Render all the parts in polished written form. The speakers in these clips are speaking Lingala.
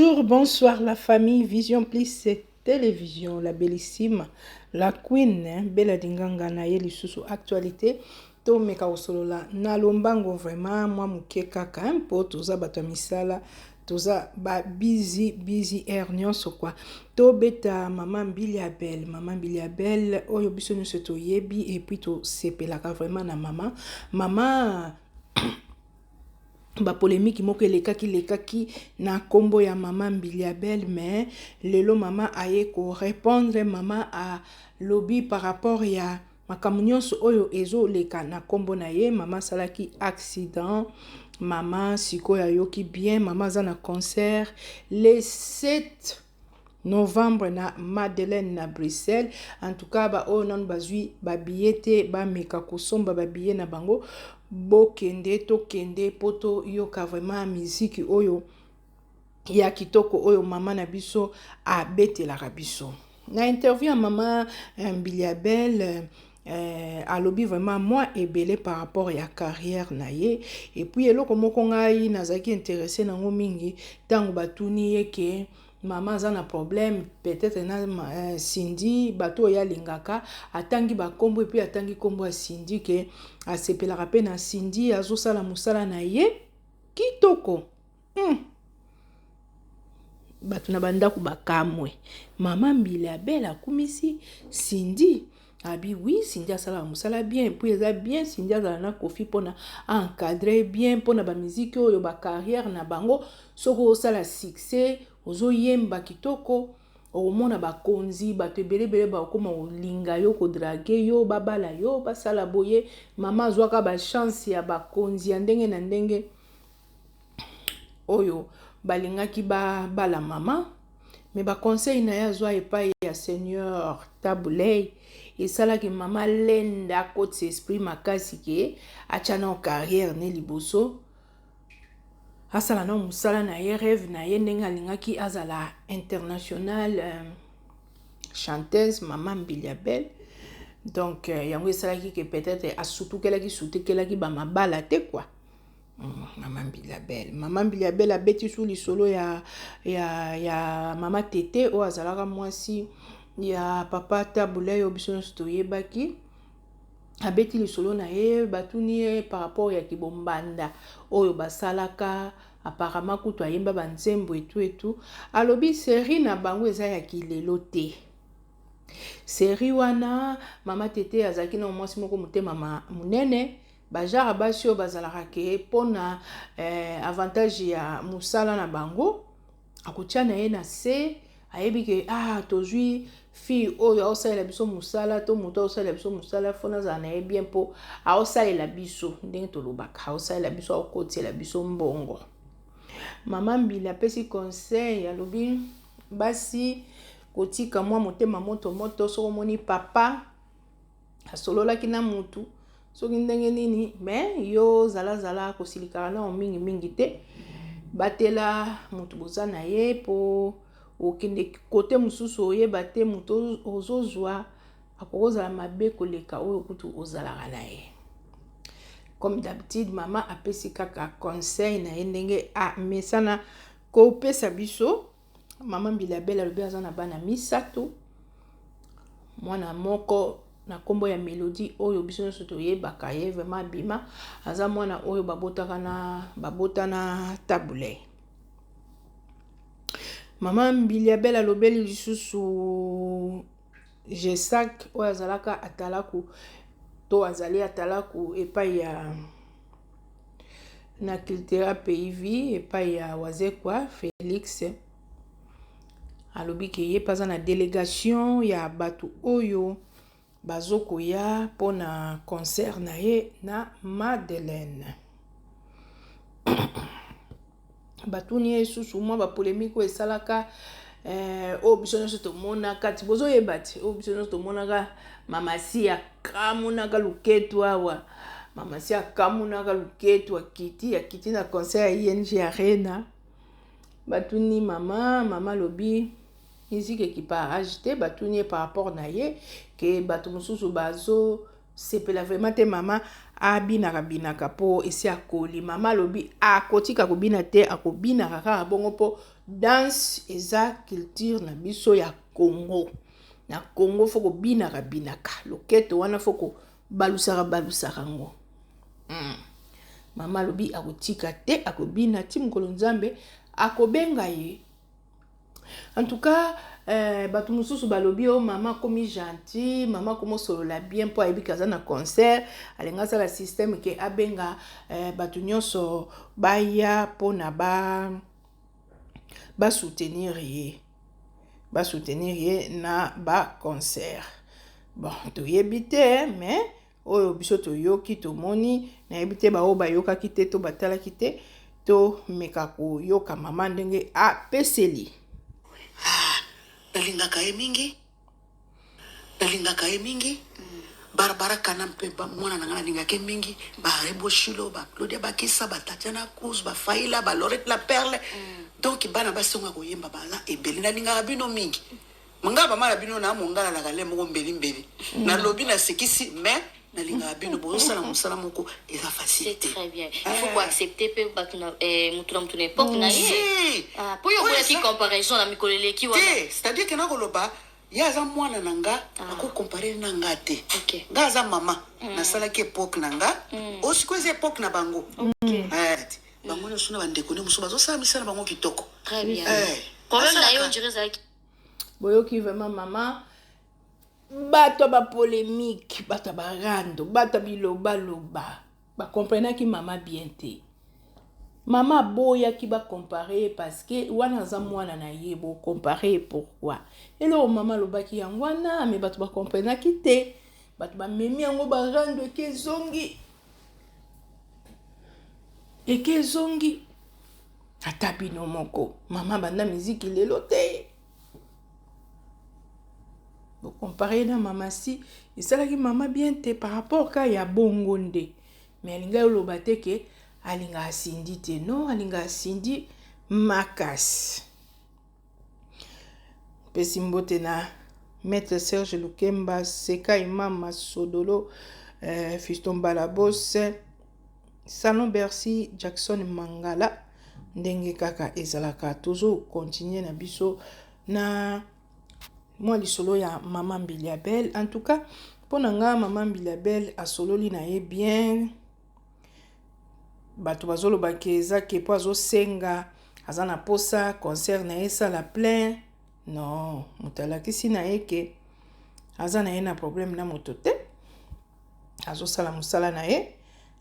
Bonjour, bonsoir la famille Vision Plus Télévision, la bellissime, la queen, Bella Dinganga na ye lisusu actualité. To meka osolola na lombango vraiment moi muke kaka po toza bato misala toza ba busy air nyonso kwa to beta maman Biliabel oyo biso nyonso toyebi et puis to sepelaka vraiment na maman ba polémique moko lekaki na kombo ya maman Biliabel, mais lelo maman aye ko répondre maman a lobby par rapport ya makambo nyonso oyo ezo leka na kombo na ye. Maman salaki accident, maman sikoyo ayoki bien, maman za na concert le 7 novembre na Madeleine na Bruxelles. En tout cas ba oyo non bazui ba billet ba meka kosomba ba billet na bango bokende tokende poto yoka vraiment musique oyo ya kitoko oyo mama na biso abetelaka biso. Na interview ya mama Biliabel alobi vraiment moi ebele par rapport ya carrière na ye, et puis eloko moko ngai nazaki intéressé nango mingi tango batuni ye ke maman za na problème peut-être na Cindy bato ya lingaka atangi ba kombo, et puis atangi kombo ya Cindy ke asepelaka pe na Cindy azosala musala na ye kitoko. Bato na bandako bakamwe maman Biliabel akumisi Cindy abi oui Cindy asala musala bien, et puis eza bien Cindy azala na kofi pona encadrer bien pona ba musique oyo ba carrière na bango soko osala succès ozo yemba kitoko omona bakonzi bato ebele bakoma olinga yo kodrage yo babala yo basala boye. Mama azwaka ba chance ya bakonzi ya ndenge na ndenge oyo balingaki bala mama, mais ba conseil na ya zwa epai ya Seigneur Tabulei esalaki mama lenda côté esprit makasi ke achana carrière ne liboso asala na musala na ye rêve na ye ndenge alingaki azala international chanteuse maman Biliabel. Donc yango esalaki ke peut-être asutukelaki ba mabala te quoi. Maman Biliabel abeti sous li solo ya mama Tete o azalaka mwasi ya papa Tabulei obiso nyonso yebaki abeti li solo na ye batuni ye par rapport ya kibombanda oyo basalaka apparemment kutu ayemba banzembo et tout alobi série na bango eza ya kilelo te. Série wana mama Tete azaki na mwasi moko motema munene bajara basi oyo bazalaka ke pona avantage ya musala na bango akotia na ye na se ayebi ke tozwi fille oyo aosalela biso musala to moto aosalela biso musala fona azala na ye bien po aosalela biso ndenge tolobaka aosalela biso aokotiela biso mbongo. Mama Mbili apesi conseil alobi basi kotika mwa motema moto soko moni papa asololaki na mutu soki ndenge nini mais yo zala kosilikana na mingi te batela mutu boza na ye po okende kote mususu oyeba te mutu ozozwa akozala mabe koleka oyo kutu ozalaka na ye. Comme d'habitude mama apesi kaka conseil na ye ndenge mesana kopesa biso. Maman Biliabel alobi aza na bana misato, mwana moko na kombo ya Melody oyo biso nyonso toyebaka ye vraiment bima aza mwana oyo babota na Tabulei. Maman Biliabel alobeli lisusu Jesak oyo azalaka atalaku to azali atalaku epai ya na Cultura Pays epai ya wazekwa Félix alobi ke ye paza na délégation ya bato oyo bazoko ya pona concert na ye na Madeleine. Batuni ye susu mwa ba polémique o esalaka o biso nyonso tomonaka ti bozo yebati o biso nyonso tomonaka mama si akamunaka luketu awa mama si akamunaka luketu akiti na concert ya ING Arena. Batuni mama lobi musique équipage te batuni par rapport na ye ke bato mususu bazo sepela vraiment te mama abinaka po esi akoli. Mama lobi akotika kobina te akobina kaka bongo po danse eza culture na biso ya Congo. Na Congo foko binaka binaka. Loketo wana foko balusaka ngo. Mama lobi akotika te akobina ti mokolo nzambe akobenga ye. En tout cas, bato mosusu balobi o mama komi gentil, mama komo solola bien po ayebi kaza na concert, alenga sala système ke abenga bato nyonso baya po na ba soutenir ye. Ba soutenir ye na ba concert. Bon, toyebi te, mais oyo biso toyoki tomoni na yebi te ba o bayoka kite to batala kite to meka ko yoka mama ndenge apeseli. Nalingaka ye mingi barabara kana mpe mwana nanga nalingaka ye mingi barebo shilo Claudia Bakisa Tatiana Cruz Faila Lorette la Perle donc bana basonga koyemba bala ebeli nalingaka bino mingi manga bamala bino na mongala la kale moko mbeli na lobi na sekisi mais nalingaka bino bosala mosala moko eza facile. C'est très bien. Il faut accepter peu batuna mutu na époque na ye. Pour yo qui comparaison na mikolele ki wana. C'est-à-dire que na koloba ya za mwana nanga ako comparer na ngate. Nga za mama na sala ki époque nanga aussi ko époque na bango. Bango no suna bandeko ne musuba zo sala misala bango kitoko. Très bien. Problème na yo dirais ça. Boyoki vraiment maman bato ba polémique, bato ba rando, bato biloba loba. Ba comprendre ki mama bien te. Mama boya ki ba comparer parce que wana za mwana na ye bo comparer pourquoi. Et là mama loba ki yangwana mais bato ba comprendre ki te. Bato ba memi yango ba rando ke zongi. Et ke zongi. Ata bino moko. Mama banda musique lelo te. Vous comparez na mama si, et ça là qui mama bien te par rapport à ya bongonde. Mais alinga lobate ke alinga asindi te non, alinga asindi makas. Pesimbote na Maître Serge Lukemba, Seka Imam Masodolo, Fiston Balabos, Salon Bercy, Jackson Mangala, ndenge kaka ezalaka toujours continuer na biso na moi li solo ya maman Mbiliabel. En tout cas pour nga maman Mbiliabel a solo li na ye bien bato bazolo bakeza ke po azo senga azana posa concert na ye sala plein non mutalakisi na ye ke azana ye na problème na moto te azo sala musala na ye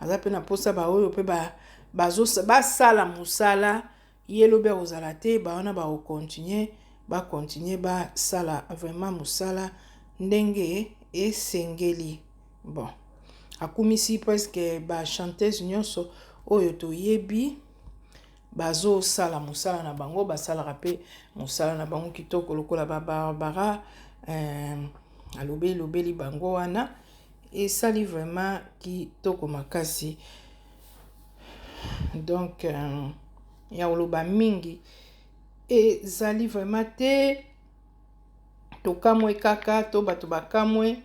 aza pe na posa ba oyo pe bazo sala musala yelo be ozala te ba wana ba continuer ba sala vraiment musala ndenge esengeli. Bon akumisi presque ba chanteuse nyonso oyo toyebi bazo sala musala na bango basala pe musala na bango kitoko lokola ba Barbara lobeli bango wana esali vraiment kitoko makasi. Donc ya oloba mingi ezali vraiment te tokamwe kaka to bato bakamwe.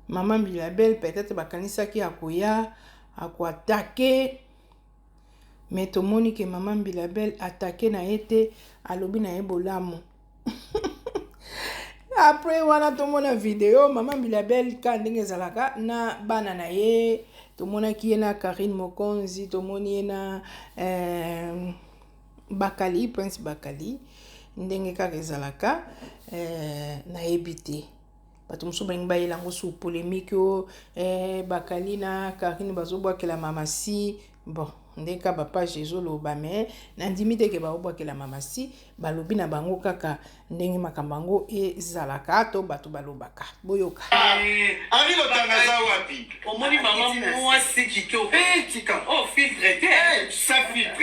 Maman Mbiliabel peut-être bakanisaki akoya attaquer mais tomoni ke maman Mbiliabel attaquer na ete alobi na ye bolamu. Après wana tomona vidéo maman Mbiliabel ka ndenge ezalaka na bana na ye tomonaki ye na Karine Mokonzi tomoni ye na Bakali, Prince Bakali, ndenge kaka ezalaka na ebite. Bato musu balingi bayelango su polémique o Bakali na Karine bazobwakela mama si. Bon, ndenge ka bapage ezoloba me nandimi te ke baobwakela mama si balobi na bango kaka ndenge makambo yango ezalaka to bato balobaka. Boyoka. Ari lotangaza wapi? Omoni mama mwasi kitoko. Tika. Oh, filtre te. Ça filtre.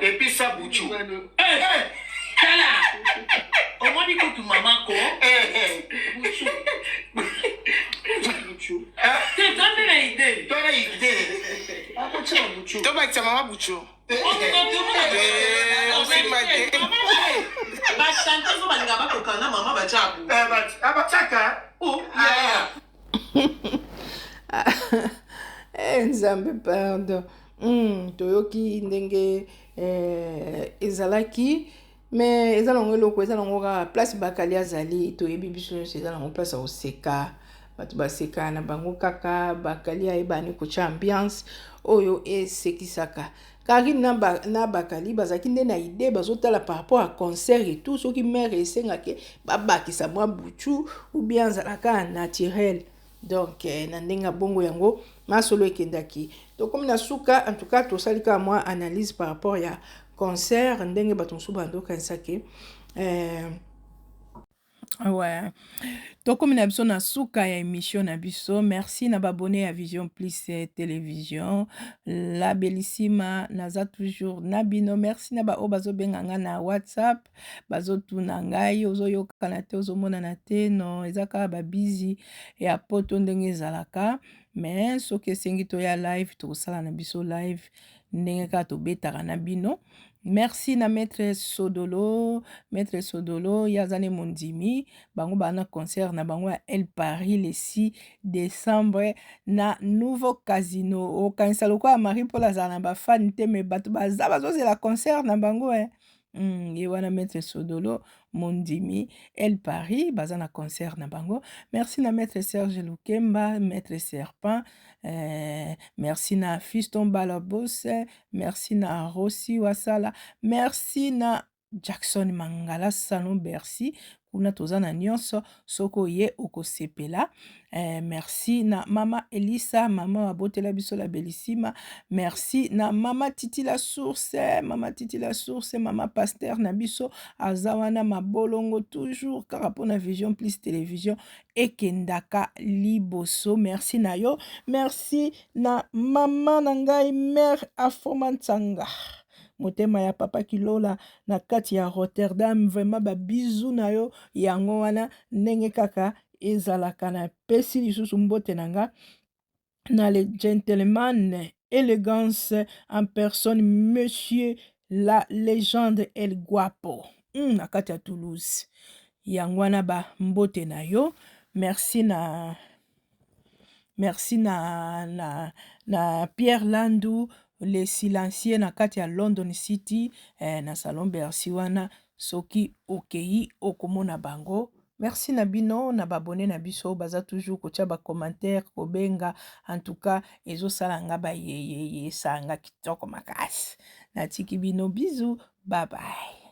Et puis ça bouchou. Kala. Omoni kutu mama ko. Bouchou. Bouchou. Te donne la idée. Toi la idée. Bouchou. Toi bah maman bouchou. Nzambe pardon. toyoki ndenge ezalaki mais eza nango eloko eza nango kaka place bakali azali toyebi biso nyonso eza nango place ya koseka bato baseka na bango kaka bakali ayebani kotia ambiance oyo esekisaka Karine na bakali bazalaki nde na idée bazotala par rapport à concert et tout soki mère esengaki babakisa mwa butu ou bien azalaka naturel donc na ndenge bongo yango masolo ekendaki donc comme na suka en tout cas tosali kaka mwa analyse par rapport ya concert ndenge bato mosusu bandokanisaki ouais donc comme na biso na suka ya émission na biso merci na babone à Vision Plus télévision la Bellissima naza toujours na bino merci na ba o bazobenga nga na WhatsApp bazotuna ngai ozoyokana te ozomonana te no eza kaka babizi ya poto ndenge ezalaka mais soki esengi toya live tokosala na biso live ndenge kaka tobetaka na bino. Merci na Maître Sodolo yazane mondimi bango bana concert na bango ya El Paris le 6 décembre na nouveau casino okanisa lokola Marie Paul azala na bafani te me bato bazozela concert na bango ye wana Maître Sodolo mondimi El Paris baza na concert na bango. Merci na Maître Serge Lukemba Maître Serpent merci na Fiston Balabos merci na Rossi Wasala merci na Jackson Mangala Salon Bercy kuna tozana nyonso soko ye okosepela merci na mama Elisa mama abotela biso la Bellissima merci na mama Titi la source mama Pasteur na biso azawana mabolongo toujours karapona Vision Plus télévision ekendaka liboso merci na yo merci na mama nangai mère Afomansanga motema ya papa Kilola na kati ya Rotterdam vraiment ba bisou na yo yango wana ndenge kaka ezalaka na pesi lisusu mbote nanga na le gentleman élégance en personne monsieur la légende El Guapo na kati ya Toulouse yango wana ba mbote na yo merci na Pierre Landou les silencieux na kati ya London City na salon Bercy wana soki okei okomona bango merci na bino na babone na biso baza toujours kotia ba commentaire kobenga en tout cas ezosala nga ba ye sanga kitoko makasi natiki bino bisous bye bye.